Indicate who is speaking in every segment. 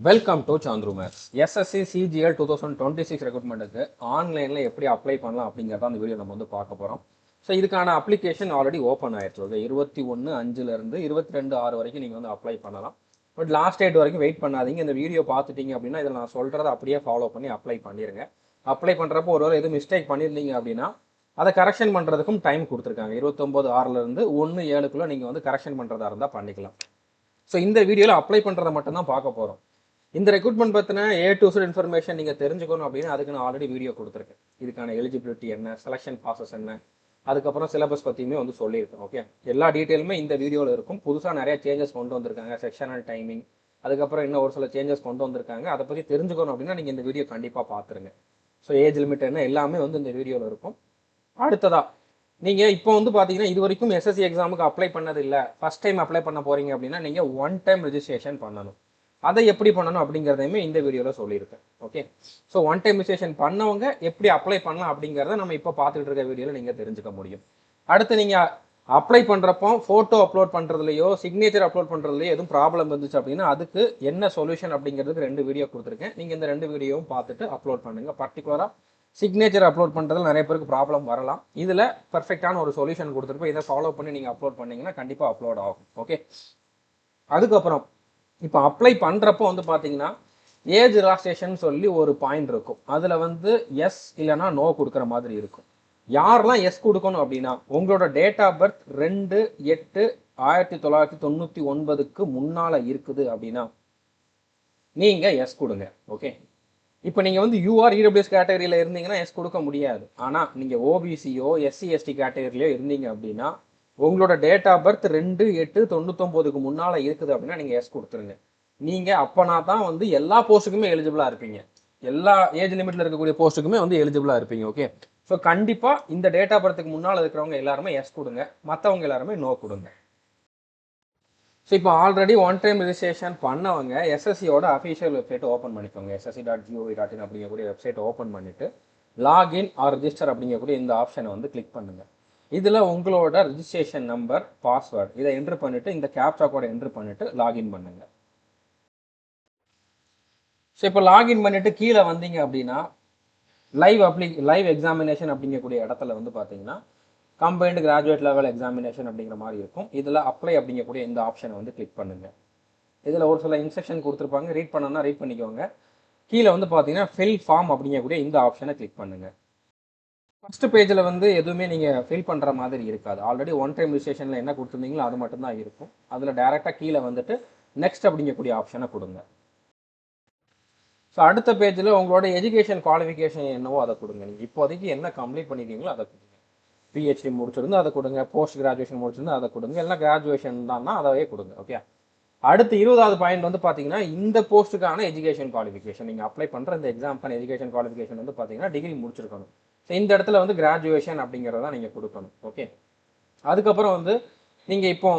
Speaker 1: Welcome to Chandru maths. SSC CGL 2026 ரெக்ரூட்மெண்ட்டுக்கு ஆன்லைனில் எப்படி அப்ளை பண்ணலாம் அப்படிங்கிறத அந்த வீடியோ நம்ம வந்து பார்க்க போகிறோம். ஸோ இதுக்கான அப்ளிகேஷன் ஆல்ரெடி ஓப்பன் ஆயிடுச்சு. ஓகே, 21/5 22/6 வரைக்கும் நீங்கள் வந்து அப்ளை பண்ணலாம். பட் லாஸ்ட் டேட் வரைக்கும் வெயிட் பண்ணாதீங்க. இந்த வீடியோ பார்த்துட்டீங்க அப்படின்னா இதில் நான் சொல்கிறத அப்படியே ஃபாலோ பண்ணி அப்ளை பண்ணிடுங்க. அப்ளை பண்ணுறப்போ ஒருவேளை எதுவும் மிஸ்டேக் பண்ணியிருந்தீங்க அப்படின்னா அதை கரெக்ஷன் பண்ணுறதுக்கும் டைம் கொடுத்துருக்காங்க. 29/6 1/7 நீங்கள் வந்து கரெக்ஷன் பண்ணுறதா இருந்தால் பண்ணிக்கலாம். ஸோ இந்த வீடியோவில் அப்ளை பண்ணுறதை மட்டும்தான் பார்க்க போகிறோம். இந்த ரெக்ரூட்மெண்ட் பற்றின A to Z இன்ஃபர்மேஷன் நீங்கள் தெரிஞ்சுக்கணும் அப்படின்னு அதுக்கு நான் ஆல்ரெடி வீடியோ கொடுத்துருக்கேன். இதுக்கான எலிஜிபிலிட்டி என்ன, செலெக்ஷன் ப்ராசஸ் என்ன, அதுக்கப்புறம் சிலபஸ் பற்றியுமே வந்து சொல்லியிருக்கேன். ஓகே, எல்லா டீட்டெயிலுமே இந்த வீடியோவில் இருக்கும். புதுசாக நிறைய சேஞ்சஸ் கொண்டு வந்திருக்காங்க, செக்ஷனல் டைமிங், அதுக்கப்புறம் இன்னும் ஒரு சில சேஞ்சஸ் கொண்டு வந்திருக்காங்க. அதை பற்றி தெரிஞ்சுக்கணும் அப்படின்னா நீங்கள் இந்த வீடியோ கண்டிப்பாக பார்த்துருங்க. ஸோ ஏஜ் லிமிட் என்ன எல்லாமே வந்து இந்த வீடியோவில் இருக்கும். அடுத்ததா நீங்கள் இப்போ வந்து பார்த்தீங்கன்னா இது வரைக்கும் எஸ்எஸ்சி எக்ஸாமுக்கு அப்ளை பண்ணது இல்லை, ஃபஸ்ட் டைம் அப்ளை பண்ண போகிறீங்க அப்படின்னா நீங்கள் 1 டைம் ரெஜிஸ்ட்ரேஷன் பண்ணணும். அதை எப்படி பண்ணணும் அப்படிங்கிறதையுமே இந்த வீடியோவில் சொல்லியிருக்கேன். ஓகே, ஸோ 1 டைம் ரெஜிஸ்ட்ரேஷன் பண்ணவங்க எப்படி அப்ளை பண்ணலாம் அப்படிங்கிறத நம்ம இப்போ பார்த்துட்டு இருக்க வீடியோவில் நீங்கள் தெரிஞ்சுக்க முடியும். அடுத்து நீங்கள் அப்ளை பண்ணுறப்போ ஃபோட்டோ அப்லோட் பண்ணுறதுலையோ சிக்னேச்சர் அப்லோட் பண்ணுறதுலையோ எதுவும் ப்ராப்ளம் இருந்துச்சு அப்படின்னா அதுக்கு என்ன சொல்யூஷன் அப்படிங்கிறதுக்கு 2 வீடியோ கொடுத்துருக்கேன். நீங்கள் இந்த 2 வீடியோவும் பார்த்துட்டு அப்லோட் பண்ணுங்கள். பர்டிகுலராக சிக்னேச்சர் அப்லோட் பண்ணுறதுல நிறைய பேருக்கு ப்ராப்ளம் வரலாம். இதில் பர்ஃபெக்டான ஒரு சொல்யூஷன் கொடுத்துருப்போம். இதை ஃபாலோ பண்ணி நீங்கள் அப்லோட் பண்ணிங்கன்னா கண்டிப்பாக அப்லோட் ஆகும். ஓகே, அதுக்கப்புறம் இப்போ அப்ளை பண்ணுறப்போ வந்து பார்த்தீங்கன்னா ஏஜ் ரிலாக்ஸேஷன் சொல்லி ஒரு பாயிண்ட் இருக்கும். அதில் வந்து எஸ் இல்லைனா நோ கொடுக்குற மாதிரி இருக்கும். யாரெல்லாம் எஸ் கொடுக்கணும் அப்படின்னா உங்களோட டேட் ஆஃப் பர்த் 2/8/1999க்கு முன்னால் இருக்குது அப்படின்னா நீங்கள் எஸ் கொடுங்க. ஓகே, இப்போ நீங்கள் வந்து யூஆர் இடபிள்யூஎஸ் கேட்டகரியில் இருந்தீங்கன்னா எஸ் கொடுக்க முடியாது. ஆனால் நீங்கள் ஓபிசியோ எஸ்சி எஸ்டி கேட்டகரியிலையோ இருந்தீங்க அப்படின்னா உங்களோட டேட் ஆஃப் பர்த் 2/8/99க்கு முன்னால் இருக்குது அப்படின்னா நீங்கள் எஸ் கொடுத்துருங்க. நீங்கள் அப்போனா தான் வந்து எல்லா போஸ்ட்டுக்குமே எலிஜிபிளாக இருப்பீங்க. எல்லா ஏஜ் லிமிட்டில் இருக்கக்கூடிய போஸ்ட்டுக்குமே வந்து எலிஜிபிளாக இருப்பீங்க. ஓகே, ஸோ கண்டிப்பாக இந்த டேட் ஆஃப் பர்த்துக்கு முன்னால் இருக்கிறவங்க எல்லாருமே எஸ் கொடுங்க, மற்றவங்க எல்லாருமே நோ கொடுங்க. ஸோ இப்போ ஆல்ரெடி 1 டைம் ரெஜிஸ்ட்ரேஷன் பண்ணவங்க எஸ்எஸ்சியோட அஃபிஷியல் வெப்சைட் ஓப்பன் பண்ணிக்கோங்க. ssc.gov.in அப்படிங்கக்கூடிய வெப்சைட் ஓப்பன் பண்ணிவிட்டு லாகின் ஆர் ரிஜிஸ்டர் அப்படிங்கக்கூடிய இந்த ஆப்ஷனை வந்து கிளிக் பண்ணுங்கள். இதில் உங்களோட ரிஜிஸ்ட்ரேஷன் நம்பர், பாஸ்வேர்டு இதை என்ட்ரு பண்ணிவிட்டு இந்த கேப்சா கோடை என்ட்ரு பண்ணிவிட்டு லாகின் பண்ணுங்கள். ஸோ இப்போ லாகின் பண்ணிவிட்டு கீழே வந்தீங்க அப்படின்னா லைவ் எக்ஸாமினேஷன் அப்படிங்கக்கூடிய இடத்துல வந்து பார்த்தீங்கன்னா கம்பைன்டு கிராஜுவேட் லெவல் எக்ஸாமினேஷன் அப்படிங்கிற மாதிரி இருக்கும். இதில் அப்ளை அப்படிங்கக்கூடிய இந்த ஆப்ஷனை வந்து கிளிக் பண்ணுங்கள். இதில் ஒரு சில இன்ஸ்ட்ரக்ஷன் கொடுத்துருப்பாங்க, ரீட் பண்ணணும்னா ரீட் பண்ணிக்கோங்க. கீழே வந்து பார்த்தீங்கன்னா ஃபில் ஃபார்ம் அப்படிங்கக்கூடிய இந்த ஆப்ஷனை கிளிக் பண்ணுங்கள். ஃபர்ஸ்ட் பேஜில் வந்து எதுவுமே நீங்கள் ஃபில் பண்ணுற மாதிரி இருக்காது. ஆல்ரெடி 1 டைம் ரெஜிஸ்ட்ரேஷனில் என்ன கொடுத்துருந்தீங்களோ அது மட்டும்தான் இருக்கும். அதில் டேரெக்டாக கீழே வந்துட்டு நெக்ஸ்ட் அப்படிங்கக்கூடிய ஆப்ஷனை கொடுங்க. ஸோ அடுத்த பேஜில் உங்களோட எஜுகேஷன் குவாலிஃபிகேஷன் என்னவோ அதை கொடுங்க. நீங்கள் இப்போதைக்கு என்ன கம்ப்ளீட் பண்ணியிருக்கீங்களோ அதை கொடுங்க. பிஹெச்டி முடிச்சிருந்து அதை கொடுங்க, போஸ்ட் கிராஜுவேஷன் முடிச்சிருந்து அதை கொடுங்க, எல்லாம் கிராஜுவேஷன் தான் அதையே கொடுங்க. ஓகே, அடுத்து 20வது பாயிண்ட் வந்து பார்த்தீங்கன்னா இந்த போஸ்ட்டுக்கான எஜுகேஷன் குவாலிஃபிகேஷன். நீங்கள் அப்ளை பண்ணுற இந்த எக்ஸாமுக்கான எஜுகேஷன் குவாலிஃபிகேஷன் வந்து பார்த்தீங்கன்னா டிகிரி முடிச்சிருக்கணும். ஸோ இந்த இடத்துல வந்து கிராஜுவேஷன் அப்படிங்கிறத நீங்கள் கொடுக்கணும். ஓகே, அதுக்கப்புறம் வந்து நீங்கள் இப்போ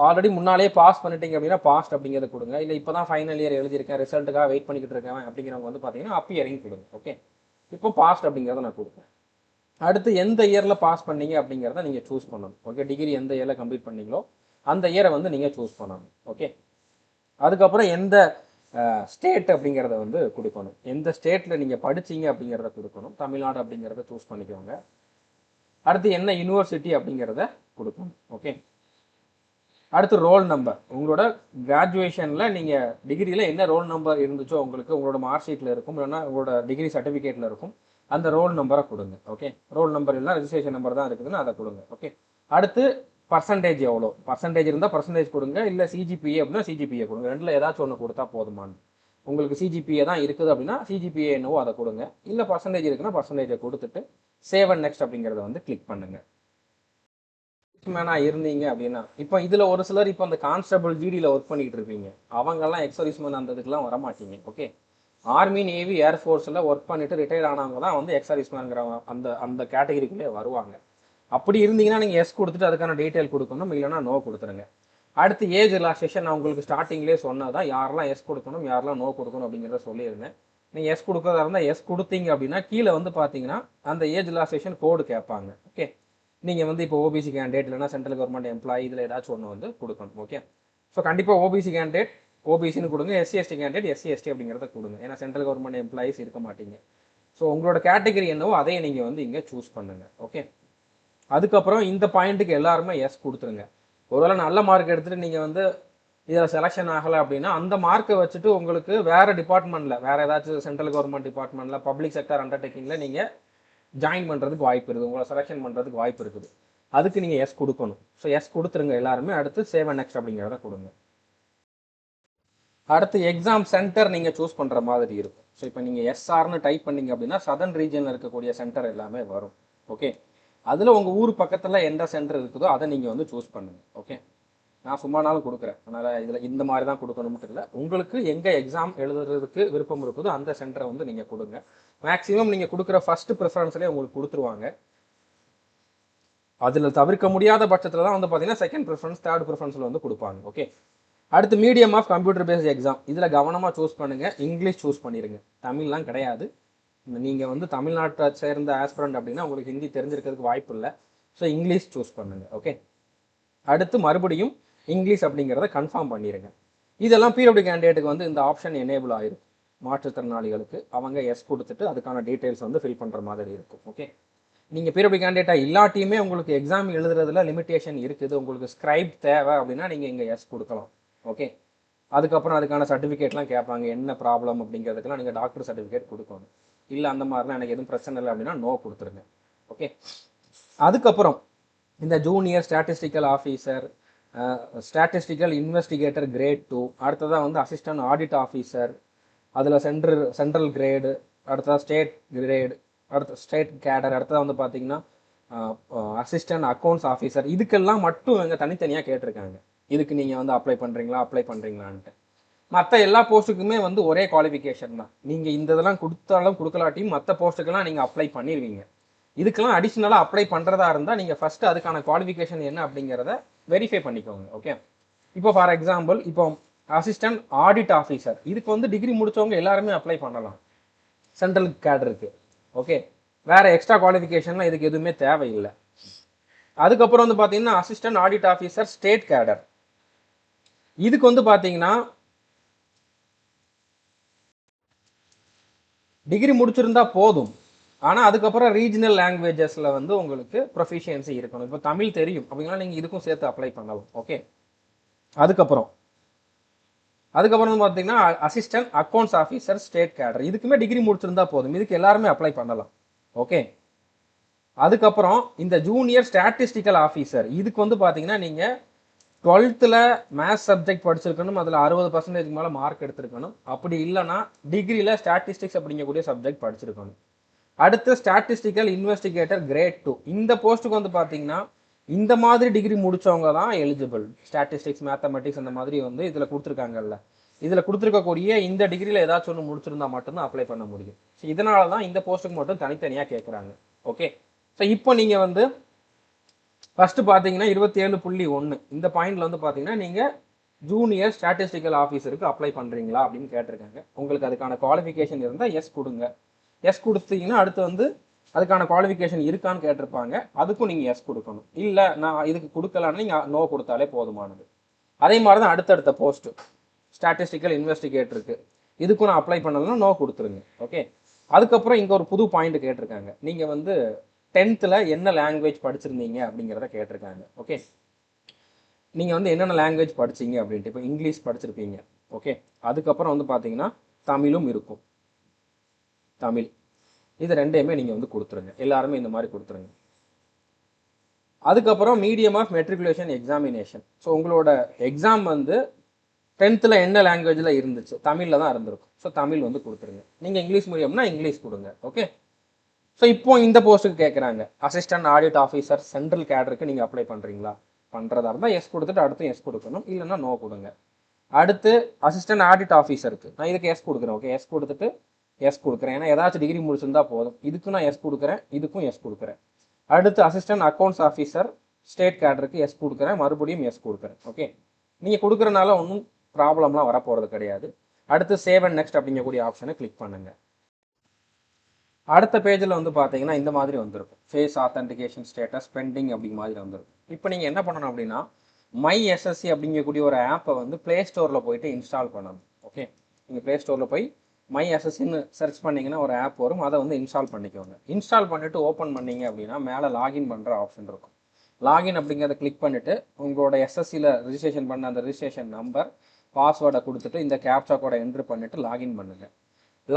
Speaker 1: ஆல்ரெடி முன்னாலே பாஸ் பண்ணிட்டீங்க அப்படின்னா பாஸ்ட் அப்படிங்கிறத கொடுங்க. இல்லை இப்போ தான் ஃபைனல் இயர் எழுதியிருக்கேன், ரிசல்ட்டுக்காக வெயிட் பண்ணிக்கிட்டு இருக்கேன் அப்படிங்கிறவங்க வந்து பார்த்தீங்கன்னா அப்பியரிங் கொடுங்க. ஓகே, இப்போ பாஸ்ட் அப்படிங்கிறத நான் கொடுப்பேன். அடுத்து எந்த இயரில் பாஸ் பண்ணீங்க அப்படிங்கிறத நீங்கள் சூஸ் பண்ணணும். ஓகே, டிகிரி எந்த இயரில் கம்ப்ளீட் பண்ணீங்களோ அந்த இயரை வந்து நீங்கள் சூஸ் பண்ணணும். ஓகே, அதுக்கப்புறம் எந்த ஸ்டேட் அப்படிங்கிறத வந்து கொடுக்கணும். எந்த ஸ்டேட்டில் நீங்கள் படிச்சீங்க அப்படிங்கிறத கொடுக்கணும். தமிழ்நாடு அப்படிங்கிறத சூஸ் பண்ணிக்கோங்க. அடுத்து என்ன யூனிவர்சிட்டி அப்படிங்கிறத கொடுக்கணும். ஓகே, அடுத்து ரோல் நம்பர். உங்களோட கிராஜுவேஷனில் நீங்கள் டிகிரியில் என்ன ரோல் நம்பர் இருந்துச்சோ உங்களுக்கு உங்களோட மார்க் ஷீட்டில் இருக்கும், இல்லைன்னா உங்களோட டிகிரி சர்டிஃபிகேட்டில் இருக்கும், அந்த ரோல் நம்பரை கொடுங்க. ஓகே, ரோல் நம்பர் இல்லை ரெஜிஸ்ட்ரேஷன் நம்பர் தான் இருக்குதுன்னு அதை கொடுங்க. ஓகே, அடுத்து பர்சன்டேஜ் எவ்வளோ, பர்சன்டேஜ் இருந்தால் பர்சன்டேஜ் கொடுங்க, இல்லை சிஜிபிஏ அப்படின்னா சிஜிபிஏ கொடுங்க. ரெண்டில் ஏதாச்சும் ஒன்று கொடுத்தா போதுமானு. உங்களுக்கு சிஜிபிஏ தான் இருக்குது அப்படின்னா சிஜிபிஏ என்னவோ அதை கொடுங்க. இல்லை பர்சன்டேஜ் இருக்குன்னா பர்சன்டேஜை கொடுத்துட்டு சேவ் அண்ட் நெக்ஸ்ட் அப்படிங்கிறத வந்து கிளிக் பண்ணுங்கள். மேனாக இருந்தீங்க அப்படின்னா இப்போ இதில் ஒரு சிலர் இப்போ அந்த கான்ஸ்டபிள் ஜிடியில் ஒர்க் பண்ணிக்கிட்டு இருப்பீங்க. அவங்கெல்லாம் எக்ஸர்வீஸ்மேன் அந்த இதுக்கெலாம் வரமாட்டீங்க. ஓகே, ஆர்மி, நேவி, ஏர்ஃபோர்ஸில் ஒர்க் பண்ணிவிட்டு ரிட்டையர் ஆனவங்க தான் வந்து எக்ஸர்வீஸ்மேன்ங்கிறவங்க அந்த கேட்டகரிக்குள்ளே வருவாங்க. அப்படி இருந்தீங்கன்னா நீங்கள் எஸ் கொடுத்துட்டு அதுக்கான டீட்டெயில் கொடுக்கணும், இல்லைனா நோ கொடுத்துருங்க. அடுத்து ஏஜ் ரிலாக்ஸேஷன் நான் உங்களுக்கு ஸ்டார்டிங்லேயே சொன்னதான் யாரெல்லாம் எஸ் கொடுக்கணும் யாரெல்லாம் நோ கொடுக்கணும் அப்படிங்கிறத சொல்லியிருந்தேன். நீங்கள் எஸ் கொடுக்கறதா இருந்தால் எஸ் கொடுத்தீங்க அப்படின்னா கீழே வந்து பார்த்தீங்கன்னா அந்த ஏஜ் ரிலாக்ஸேஷன் கோடு கேட்பாங்க. ஓகே, நீங்கள் வந்து இப்போ ஓபிசி கேண்டிடேட் இல்லைனா சென்ட்ரல் கவர்மெண்ட் எம்ப்ளாயி இதில் ஏதாச்சும் ஒன்று வந்து கொடுக்கணும். ஓகே, ஸோ கண்டிப்பாக ஓபிசி கேண்டிடேட் ஓபிசின்னு கொடுங்க, SC ST candidate SC ST அப்படிங்கிறத கொடுங்க. ஏன்னா சென்ட்ரல் கவர்மெண்ட் எம்ப்ளாயிஸ் இருக்க மாட்டீங்க. ஸோ உங்களோட கேட்டகரி என்னவோ அதையே நீங்கள் வந்து இங்கே சூஸ் பண்ணுங்க. ஓகே, அதுக்கப்புறம் இந்த பாயிண்ட்டுக்கு எல்லாருமே எஸ் கொடுத்துருங்க. ஒருவேளை நல்ல மார்க் எடுத்துகிட்டு நீங்கள் வந்து இதில் செலெக்ஷன் ஆகலை அப்படின்னா அந்த மார்க்கை வச்சுட்டு உங்களுக்கு வேறு டிபார்ட்மெண்ட்டில், வேறு ஏதாச்சும் சென்ட்ரல் கவர்மெண்ட் டிபார்ட்மெண்ட்டில், பப்ளிக் செக்டர் அண்டர்டேக்கிங்கில் நீங்கள் ஜாயின் பண்ணுறதுக்கு வாய்ப்பு இருக்குது, உங்களை செலெக்ஷன் பண்ணுறதுக்கு வாய்ப்பு இருக்குது. அதுக்கு நீங்கள் எஸ் கொடுக்கணும். ஸோ எஸ் கொடுத்துருங்க எல்லாருமே. அடுத்து சேவ் அண்ட் நெக்ஸ்ட் அப்படிங்கிறத கொடுங்க. அடுத்து எக்ஸாம் சென்டர் நீங்கள் சூஸ் பண்ணுற மாதிரி இருக்கும். ஸோ இப்போ நீங்கள் எஸ்ஆர்னு டைப் பண்ணிங்க அப்படின்னா சதர்ன் ரீஜனில் இருக்கக்கூடிய சென்டர் எல்லாமே வரும். ஓகே, அதில் உங்கள் ஊர் பக்கத்தில் எந்த சென்டர் இருக்குதோ அதை நீங்கள் வந்து சூஸ் பண்ணுங்கள். ஓகே, நான் சும்மானாலும் கொடுக்குறேன், அதனால் இதில் இந்த மாதிரி தான் கொடுக்கணும்ட்டு இல்லை. உங்களுக்கு எங்கே எக்ஸாம் எழுதுறதுக்கு விருப்பம் இருக்குதோ அந்த சென்டரை வந்து நீங்கள் கொடுங்க. மேக்ஸிமம் நீங்கள் கொடுக்குற ஃபர்ஸ்ட் ப்ரிஃபரன்ஸ்லேயே உங்களுக்கு கொடுத்துருவாங்க. அதில் தவிர்க்க முடியாத பட்சத்தில் தான் வந்து பார்த்தீங்கன்னா செகண்ட் ப்ரிஃபரன்ஸ், தேர்ட் ப்ரிஃபரன்ஸில் வந்து கொடுப்பாங்க. ஓகே, அடுத்து medium of computer based exam. இதில் கவனமாக சூஸ் பண்ணுங்கள், இங்கிலீஷ் சூஸ் பண்ணிடுங்க, தமிழ்லாம் கிடையாது. நீங்கள் வந்து தமிழ்நாட்டை சேர்ந்த ஆஸ்பிரண்ட் அப்படின்னா உங்களுக்கு ஹிந்தி தெரிஞ்சிருக்கிறதுக்கு வாய்ப்பு இல்லை. ஸோ இங்கிலீஷ் சூஸ் பண்ணுங்கள். ஓகே, அடுத்து மறுபடியும் இங்கிலீஷ் அப்படிங்கிறத கன்ஃபார்ம் பண்ணிடுங்க. இதெல்லாம் பிடபிள்யூ கேண்டிடேட்டுக்கு வந்து இந்த ஆப்ஷன் எனேபிள் ஆகிருக்கும். மாற்றுத்திறனாளிகளுக்கு அவங்க எஸ் கொடுத்துட்டு அதுக்கான டீட்டெயில்ஸ் வந்து ஃபில் பண்ணுற மாதிரி இருக்கும். ஓகே, நீங்கள் பிடபிள்யூ கேண்டிடேட்டாக இல்லாட்டியுமே உங்களுக்கு எக்ஸாம் எழுதுறதுல லிமிட்டேஷன் இருக்குது, உங்களுக்கு ஸ்கிரைப் தேவை அப்படின்னா நீங்கள் இங்கே எஸ் கொடுக்கலாம். ஓகே, அதுக்கப்புறம் அதுக்கான சர்டிஃபிகேட்லாம் கேட்பாங்க, என்ன ப்ராப்ளம் அப்படிங்கிறதுக்கெல்லாம் நீங்கள் டாக்டர் சர்டிஃபிகேட் கொடுக்கணும். இல்லை அந்த மாதிரிலாம் எனக்கு எதுவும் பிரச்சனை இல்லை அப்படின்னா நோ கொடுத்துருங்க. ஓகே, அதுக்கப்புறம் இந்த junior statistical officer, statistical investigator grade 2, அடுத்ததாக வந்து அசிஸ்டன்ட் ஆடிட் ஆஃபீஸர், அதில் சென்ட்ரல் கிரேடு, அடுத்ததாக ஸ்டேட் கிரேடு, அடுத்த ஸ்டேட் கேடர், அடுத்ததாக வந்து பார்த்தீங்கன்னா அசிஸ்டன்ட் அக்கௌண்ட்ஸ் ஆஃபீஸர். இதுக்கெல்லாம் மட்டும் இவங்க தனித்தனியாக கேட்டிருக்காங்க. இதுக்கு நீங்கள் வந்து அப்ளை பண்ணுறீங்களான்ட்டு. மற்ற எல்லா போஸ்ட்டுக்குமே வந்து ஒரே குவாலிஃபிகேஷன் தான். நீங்கள் இந்த இதெல்லாம் கொடுத்தாலும் கொடுக்கலாட்டியும் மற்ற போஸ்ட்டுக்கெல்லாம் நீங்கள் அப்ளை பண்ணிடுவீங்க. இதுக்கெல்லாம் அடிஷ்னலாக அப்ளை பண்ணுறதா இருந்தால் நீங்கள் ஃபஸ்ட்டு அதுக்கான குவாலிஃபிகேஷன் என்ன அப்படிங்கிறத வெரிஃபை பண்ணிக்கோங்க. ஓகே, இப்போ ஃபார் எக்ஸாம்பிள் இப்போ அசிஸ்டன்ட் ஆடிட் ஆஃபீஸர், இதுக்கு வந்து டிகிரி முடித்தவங்க எல்லாருமே அப்ளை பண்ணலாம் சென்ட்ரல் கேடருக்கு. ஓகே, வேறு எக்ஸ்ட்ரா குவாலிஃபிகேஷன்லாம் இதுக்கு எதுவுமே தேவையில்லை. அதுக்கப்புறம் வந்து பார்த்தீங்கன்னா அசிஸ்டன்ட் ஆடிட் ஆஃபீஸர் ஸ்டேட் கேடர், இதுக்கு வந்து பார்த்தீங்கன்னா டிகிரி முடிச்சிருந்தா போதும். ஆனால் அதுக்கப்புறம் ரீஜனல் லாங்குவேஜஸில் வந்து உங்களுக்கு ப்ரொஃபிஷியன்சி இருக்கணும். இப்போ தமிழ் தெரியும் அப்படின்னா நீங்கள் இதுக்கும் சேர்த்து அப்ளை பண்ணலாம். ஓகே, அதுக்கப்புறம் வந்து பார்த்தீங்கன்னா அசிஸ்டன்ட் அக்கௌண்ட்ஸ் ஆஃபீஸர் ஸ்டேட் கேடர், இதுக்குமே டிகிரி முடிச்சிருந்தா போதும், இதுக்கு எல்லாருமே அப்ளை பண்ணலாம். ஓகே, அதுக்கப்புறம் இந்த ஜூனியர் ஸ்டாட்டிஸ்டிக்கல் ஆஃபீஸர், இதுக்கு வந்து பார்த்தீங்கன்னா நீங்கள் 12th மேத்ஸ் சப்ஜெக்ட் படிச்சிருக்கணும், அதில் 60% மேலே மார்க் எடுத்திருக்கணும். அப்படி இல்லைனா டிகிரியில் ஸ்டாட்டிஸ்டிக்ஸ் அப்படிங்கக்கூடிய சப்ஜெக்ட் படிச்சிருக்கணும். அடுத்து ஸ்டாட்டிஸ்டிக்கல் இன்வெஸ்டிகேட்டர் கிரேட் 2, இந்த போஸ்ட்டுக்கு வந்து பார்த்தீங்கன்னா இந்த மாதிரி டிகிரி முடித்தவங்க தான் எலிஜிபிள். ஸ்டாட்டிஸ்டிக்ஸ், மேத்தமெட்டிக்ஸ் அந்த மாதிரி வந்து இதில் கொடுத்துருக்காங்கல்ல, இதில் கொடுத்துருக்கக்கூடிய இந்த டிகிரியில் ஏதாச்சும் ஒன்று முடிச்சிருந்தா மட்டும்தான் அப்ளை பண்ண முடியும். ஸோ இதனால தான் இந்த போஸ்ட்டுக்கு மட்டும் தனித்தனியாக கேட்குறாங்க. ஓகே, ஸோ இப்போ நீங்கள் வந்து ஃபஸ்ட்டு பார்த்தீங்கன்னா 27.1 இந்த பாயிண்டில் வந்து பார்த்தீங்கன்னா நீங்கள் ஜூனியர் ஸ்டாட்டிஸ்டிக்கல் ஆஃபீஸருக்கு அப்ளை பண்ணுறீங்களா அப்படின்னு கேட்டிருக்காங்க. உங்களுக்கு அதுக்கான குவாலிஃபிகேஷன் இருந்தால் எஸ் கொடுங்க. எஸ் கொடுத்தீங்கன்னா அடுத்து வந்து அதுக்கான குவாலிஃபிகேஷன் இருக்கான்னு கேட்டிருப்பாங்க, அதுக்கும் நீங்கள் எஸ் கொடுக்கணும். இல்லை நான் இதுக்கு கொடுக்கலான்னு நீங்கள் நோ கொடுத்தாலே போதுமானது. அதே மாதிரி தான் அடுத்தடுத்த போஸ்ட்டு ஸ்டாட்டிஸ்டிக்கல் இன்வெஸ்டிகேட்டருக்கு, இதுக்கும் நான் அப்ளை பண்ணலன்னா நோ கொடுத்துருங்க. ஓகே, அதுக்கப்புறம் இங்கே ஒரு புது பாயிண்ட் கேட்டிருக்காங்க, நீங்கள் வந்து 10th என்ன லாங்குவேஜ் படிச்சிருந்தீங்க அப்படிங்கிறத கேட்டிருக்காங்க. ஓகே, நீங்கள் வந்து என்னென்ன லாங்குவேஜ் படிச்சிங்க அப்படின்ட்டு, இப்போ இங்கிலீஷ் படிச்சிருப்பீங்க. ஓகே, அதுக்கப்புறம் வந்து பார்த்தீங்கன்னா தமிழும் இருக்கும், தமிழ், இது ரெண்டையுமே நீங்கள் வந்து கொடுத்துருங்க, எல்லாருமே இந்த மாதிரி கொடுத்துருங்க. அதுக்கப்புறம் medium of matriculation examination. So உங்களோட எக்ஸாம் வந்து 10th என்ன லாங்குவேஜில் இருந்துச்சு, தமிழில் தான் இருந்திருக்கும். ஸோ தமிழ் வந்து கொடுத்துருங்க. நீங்கள் இங்கிலீஷ் மீடியம்னா இங்கிலீஷ் கொடுங்க. ஓகே, ஸோ இப்போ இந்த போஸ்ட்டுக்கு கேட்குறாங்க, அசிஸ்டன்ட் ஆடிட் ஆஃபீஸர் சென்ட்ரல் கேடருக்கு நீங்கள் அப்ளை பண்ணுறீங்களா? பண்ணுறதா இருந்தால் எஸ் கொடுத்துட்டு அடுத்து எஸ் கொடுக்கணும், இல்லைன்னா நோ கொடுங்க. அடுத்து அசிஸ்டன்ட் ஆடிட் ஆஃபீஸருக்கு நான் இதுக்கு எஸ் கொடுக்குறேன். ஓகே, எஸ் கொடுத்துட்டு எஸ் கொடுக்குறேன், ஏன்னா ஏதாச்சும் டிகிரி முடிச்சிருந்தா போதும். இதுக்கும் நான் எஸ் கொடுக்குறேன், இதுக்கும் எஸ் கொடுக்குறேன். அடுத்து அசிஸ்டன்ட் அக்கௌண்ட்ஸ் ஆஃபீஸர் ஸ்டேட் கேடருக்கு எஸ் கொடுக்குறேன், மறுபடியும் எஸ் கொடுக்குறேன். ஓகே, நீங்கள் கொடுக்குறனால ஒன்றும் ப்ராப்ளம்லாம் வரப்போகிறது கிடையாது. அடுத்து சேவ் அண்ட் நெக்ஸ்ட் அப்படிங்கக்கூடிய ஆப்ஷனை கிளிக் பண்ணுங்கள். அடுத்த பேஜில் வந்து பார்த்தீங்கன்னா இந்த மாதிரி வந்திருக்கும், ஃபேஸ் ஆத்தென்டிகேஷன் ஸ்டேட்டஸ் பெண்டிங் அப்படிங்கிற மாதிரி வந்திருக்கும். இப்போ நீங்கள் என்ன பண்ணணும் அப்படின்னா மை எஸ்எஸ்சி அப்படிங்கக்கூடிய ஒரு ஆப்பை வந்து ப்ளே ஸ்டோரில் போயிட்டு இன்ஸ்டால் பண்ணணும். ஓகே, நீங்கள் ப்ளே ஸ்டோரில் போய் மை எஸ்எஸ்சின்னு சர்ச் பண்ணிங்கன்னா ஒரு ஆப் வரும், அதை வந்து இன்ஸ்டால் பண்ணிக்கோங்க. இன்ஸ்டால் பண்ணிவிட்டு ஓப்பன் பண்ணிங்க அப்படின்னா மேலே லாகின் பண்ணுற ஆப்ஷன் இருக்கும். லாகின் அப்படிங்கிறத கிளிக் பண்ணிவிட்டு உங்களோட எஸ்எஸ்சியில் ரிஜிஸ்ட்ரேஷன் பண்ண அந்த ரிஜிஸ்ட்ரேஷன் நம்பர் பாஸ்வேர்டை கொடுத்துட்டு இந்த கேப்சா கோடை என்ட்ரு பண்ணிவிட்டு லாகின் பண்ணுங்கள்.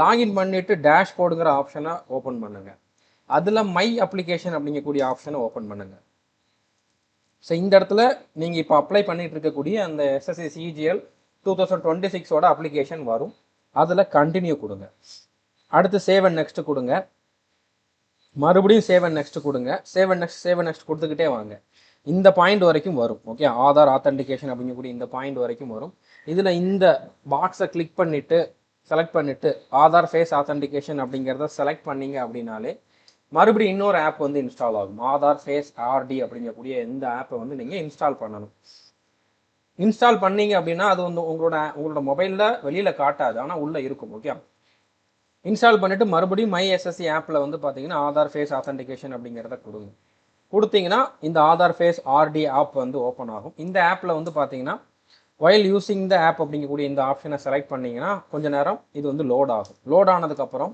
Speaker 1: லாகின் பண்ணிவிட்டு டேஷ்போர்டுங்கிற ஆப்ஷனை ஓப்பன் பண்ணுங்கள். அதில் மை அப்ளிகேஷன் அப்படிங்கக்கூடிய ஆப்ஷனை ஓப்பன் பண்ணுங்கள். ஸோ இந்த இடத்துல நீங்கள் இப்போ அப்ளை பண்ணிட்டு இருக்கக்கூடிய அந்த எஸ்எஸ்சி சிஜிஎல் 2026 அப்ளிகேஷன் வரும். அதில் கண்டினியூ கொடுங்க. அடுத்து சேவ் அண்ட் நெக்ஸ்ட் கொடுங்க. மறுபடியும் சேவ் அண்ட் நெக்ஸ்ட் கொடுங்க. சேவ் அண்ட் நெக்ஸ்ட் கொடுத்துக்கிட்டே வாங்க. இந்த பாயிண்ட் வரைக்கும் வரும். ஓகே, ஆதார் ஆத்தென்டிகேஷன் அப்படிங்கக்கூடிய இந்த பாயிண்ட் வரைக்கும் வரும். இதில் இந்த பாக்ஸை கிளிக் பண்ணிவிட்டு செலக்ட் பண்ணிவிட்டு ஆதார் ஃபேஸ் ஆத்தென்டிகேஷன் அப்படிங்கிறத செலக்ட் பண்ணிங்க அப்படின்னாலே மறுபடியும் இன்னொரு ஆப் வந்து இன்ஸ்டால் ஆகும். ஆதார் ஃபேஸ் ஆர்டி அப்படிங்கக்கூடிய இந்த ஆப்பை வந்து நீங்கள் இன்ஸ்டால் பண்ணணும். இன்ஸ்டால் பண்ணீங்க அப்படின்னா அது வந்து உங்களோட மொபைலில் வெளியில் காட்டாது, ஆனால் உள்ளே இருக்கும். ஓகே, இன்ஸ்டால் பண்ணிவிட்டு மறுபடியும் மை எஸ்எஸ்சி ஆப்பில் வந்து பார்த்தீங்கன்னா ஆதார் ஃபேஸ் ஆத்தென்டிகேஷன் அப்படிங்கிறத கொடுங்க. கொடுத்தீங்கன்னா இந்த ஆதார் ஃபேஸ் ஆர்டி ஆப் வந்து ஓப்பன் ஆகும். இந்த ஆப்பில் வந்து பார்த்தீங்கன்னா வைல் யூஸிங் த ஆப் அப்படிங்கக்கூடிய இந்த ஆப்ஷனை செலக்ட் பண்ணிங்கன்னா கொஞ்சம் நேரம் இது வந்து லோட் ஆகும். லோட் ஆனதுக்கப்புறம்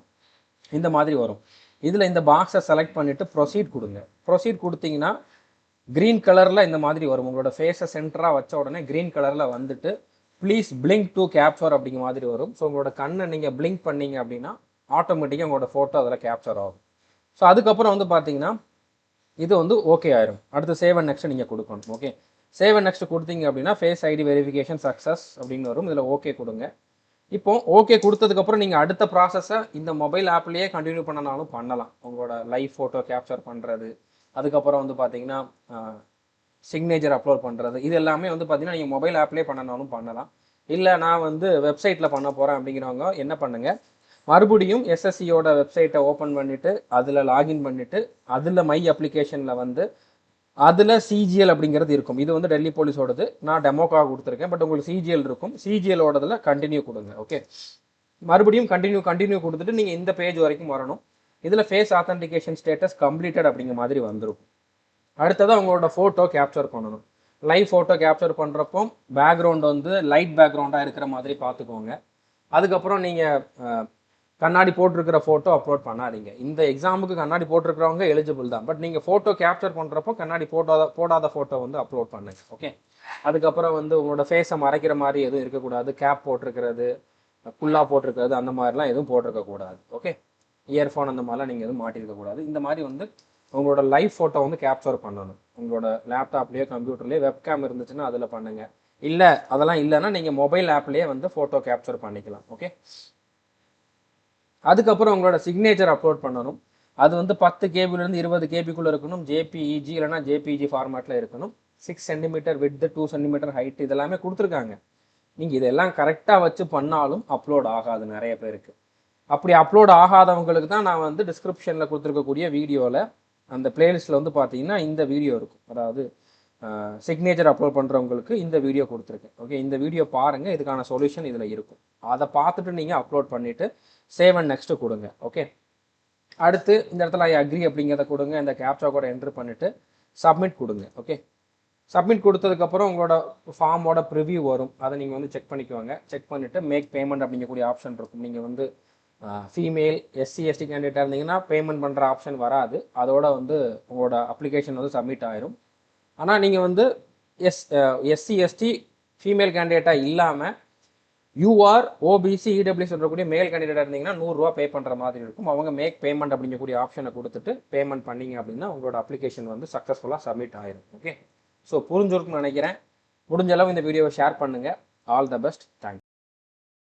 Speaker 1: இந்த மாதிரி வரும். இதில் இந்த பாக்ஸை செலக்ட் பண்ணிவிட்டு ப்ரொசீட் கொடுங்க. ப்ரொசீட் கொடுத்தீங்கன்னா க்ரீன் கலரில் இந்த மாதிரி வரும். உங்களோட ஃபேஸை சென்டராக வச்ச உடனே க்ரீன் கலரில் வந்துட்டு ப்ளீஸ் பிளிங்க் டு கேப்சர் அப்படிங்கிற மாதிரி வரும். ஸோ உங்களோட கண்ணை நீங்கள் பிளிங்க் பண்ணீங்க அப்படின்னா ஆட்டோமேட்டிக்காக உங்களோட ஃபோட்டோ அதில் கேப்சர் ஆகும். ஸோ அதுக்கப்புறம் வந்து பார்த்தீங்கன்னா இது வந்து ஓகே ஆயிரும். அடுத்து சேவ் அண்ட் நெக்ஸ்ட் நீங்கள் கொடுக்கணும். ஓகே, சேவ் அண்ட் நெக்ஸ்ட் கொடுத்தீங்க அப்படின்னா ஃபேஸ் ஐடி வெரிஃபிகேஷன் சக்ஸஸ் அப்படின்னு வரும். இதில் ஓகே கொடுங்க. இப்போ ஓகே கொடுத்ததுக்கப்புறம் நீங்கள் அடுத்த ப்ராசஸை இந்த மொபைல் ஆப்லேயே கண்டினியூ பண்ணனாலும் பண்ணலாம். உங்களோட லைவ் ஃபோட்டோ கேப்சர் பண்ணுறது, அதுக்கப்புறம் வந்து பார்த்தீங்கன்னா சிக்னேச்சர் அப்லோட் பண்ணுறது, இது எல்லாமே வந்து பார்த்தீங்கன்னா நீங்கள் மொபைல் ஆப்லேயே பண்ணனாலும் பண்ணலாம். இல்லை நான் வந்து வெப்சைட்டில் பண்ண போகிறேன் அப்படிங்கிறவங்க என்ன பண்ணுங்கள், மறுபடியும் எஸ்எஸ்சியோட வெப்சைட்டை ஓப்பன் பண்ணிவிட்டு அதில் லாகின் பண்ணிவிட்டு அதில் மை அப்ளிகேஷனில் வந்து அதில் சிஜிஎல் அப்படிங்கிறது இருக்கும். இது வந்து டெல்லி போலீஸோடது, நான் டெமோக்காக கொடுத்துருக்கேன். பட் உங்களுக்கு சிஜிஎல் இருக்கும். சிஜிஎலோடதில் கண்டினியூ கொடுங்க. ஓகே, மறுபடியும் கண்டினியூ கொடுத்துட்டு நீங்கள் இந்த பேஜ் வரைக்கும் வரணும். இதில் ஃபேஸ் ஆத்தென்டிகேஷன் ஸ்டேட்டஸ் கம்ப்ளீட்டட் அப்படிங்கிற மாதிரி வந்துடும். அடுத்ததாக உங்களோட ஃபோட்டோ கேப்சர் பண்ணணும். லைவ் ஃபோட்டோ கேப்சர் பண்ணுறப்போ பேக்ரவுண்ட் வந்து லைட் பேக்ரவுண்டாக இருக்கிற மாதிரி பார்த்துக்கோங்க. அதுக்கப்புறம் நீங்கள் கண்ணாடி போட்டிருக்கிற ஃபோட்டோ அப்லோட் பண்ணாதீங்க. இந்த எக்ஸாமுக்கு கண்ணாடி போட்டிருக்கிறவங்க எலிஜிபிள் தான். பட் நீங்கள் ஃபோட்டோ கேப்சர் பண்ணுறப்போ கண்ணாடி போடாத ஃபோட்டோ வந்து அப்லோட் பண்ணுங்க. ஓகே, அதுக்கப்புறம் வந்து உங்களோட ஃபேஸை மறைக்கிற மாதிரி எதுவும் இருக்கக்கூடாது. கேப் போட்டிருக்கிறது, ஃபுல்லாக போட்டிருக்கிறது, அந்த மாதிரிலாம் எதுவும் போட்டிருக்கக்கூடாது. ஓகே, இயர்ஃபோன் அந்த மாதிரிலாம் நீங்கள் எதுவும் மாட்டிருக்கக்கூடாது. இந்த மாதிரி வந்து உங்களோட லைவ் ஃபோட்டோ வந்து கேப்சர் பண்ணணும். உங்களோட லேப்டாப்லேயோ கம்ப்யூட்டர்லேயோ வெப்கேம் இருந்துச்சுன்னா அதில் பண்ணுங்கள். இல்லை அதெல்லாம் இல்லைன்னா நீங்கள் மொபைல் ஆப்லேயே வந்து ஃபோட்டோ கேப்சர் பண்ணிக்கலாம். ஓகே, அதுக்கப்புறம் உங்களோட சிக்னேச்சர் அப்லோட் பண்ணணும். அது வந்து 10 கேபிலேருந்து 20 கேபிக்குள்ளே இருக்கணும். ஜேபிஇஜி இல்லைனா ஜேபிஇஜி ஃபார்மேட்டில் இருக்கணும். 6 சென்டிமீட்டர் விட்த், 2 சென்டிமீட்டர் ஹைட் இதெல்லாமே கொடுத்துருக்காங்க. நீங்கள் இதெல்லாம் கரெக்டாக வச்சு பண்ணாலும் அப்லோட் ஆகாது நிறைய பேருக்கு. அப்படி அப்லோட் ஆகாதவங்களுக்கு தான் நான் வந்து டிஸ்கிரிப்ஷனில் கொடுத்துருக்கக்கூடிய வீடியோவில் அந்த பிளேலிஸ்ட்டில் வந்து பார்த்தீங்கன்னா இந்த வீடியோ இருக்கும். அதாவது சிக்னேச்சர் அப்லோட் பண்ணுறவங்களுக்கு இந்த வீடியோ கொடுத்துருக்கேன். ஓகே, இந்த வீடியோ பாருங்கள், இதுக்கான சொல்யூஷன் இதில் இருக்கும். அதை பார்த்துட்டு நீங்கள் அப்லோட் பண்ணிவிட்டு சேவ் அண்ட் நெக்ஸ்ட்டு கொடுங்க. ஓகே, அடுத்து இந்த இடத்துல ஐ அக்ரி அப்படிங்கிறத கொடுங்க. இந்த கேப்சா கோட என்ட்ரு பண்ணிவிட்டு சப்மிட் கொடுங்க. ஓகே, சப்மிட் கொடுத்ததுக்கப்புறம் உங்களோட ஃபார்மோட ப்ரிவ்யூ வரும். அதை நீங்கள் வந்து செக் பண்ணிக்குவாங்க. செக் பண்ணிவிட்டு மேக் பேமெண்ட் அப்படிங்கக்கூடிய ஆப்ஷன் இருக்கும். நீங்கள் வந்து ஃபீமேல் எஸ்சி எஸ்டி கேண்டிடேட்டாக இருந்தீங்கன்னா பேமெண்ட் பண்ணுற ஆப்ஷன் வராது. அதோட வந்து உங்களோட அப்ளிகேஷன் வந்து சப்மிட் ஆயிரும். ஆனால் நீங்கள் வந்து எஸ்சி எஸ்டி ஃபீமேல் கேண்டிடேட்டாக இல்லாமல் யூஆர் ஓபிசி இடபிள்யூ சொல்லக்கூடிய மேல் கேண்டிடேட்டாக இருந்தீங்கன்னா 100 ரூபா பே பண்ணுற மாதிரி இருக்கும். அவங்க மேக் பேமெண்ட் அப்படிங்கக்கூடிய ஆப்ஷனை கொடுத்துட்டு பேமெண்ட் பண்ணிங்க அப்படின்னா உங்களோட அப்ளிகேஷன் வந்து சக்ஸஸ்ஃபுல்லாக சப்மிட் ஆயிரும். ஓகே, ஸோ புரிஞ்சிருக்குன்னு நினைக்கிறேன். முடிஞ்ச அளவு இந்த வீடியோவை ஷேர் பண்ணுங்கள். All the best. தேங்க்யூ.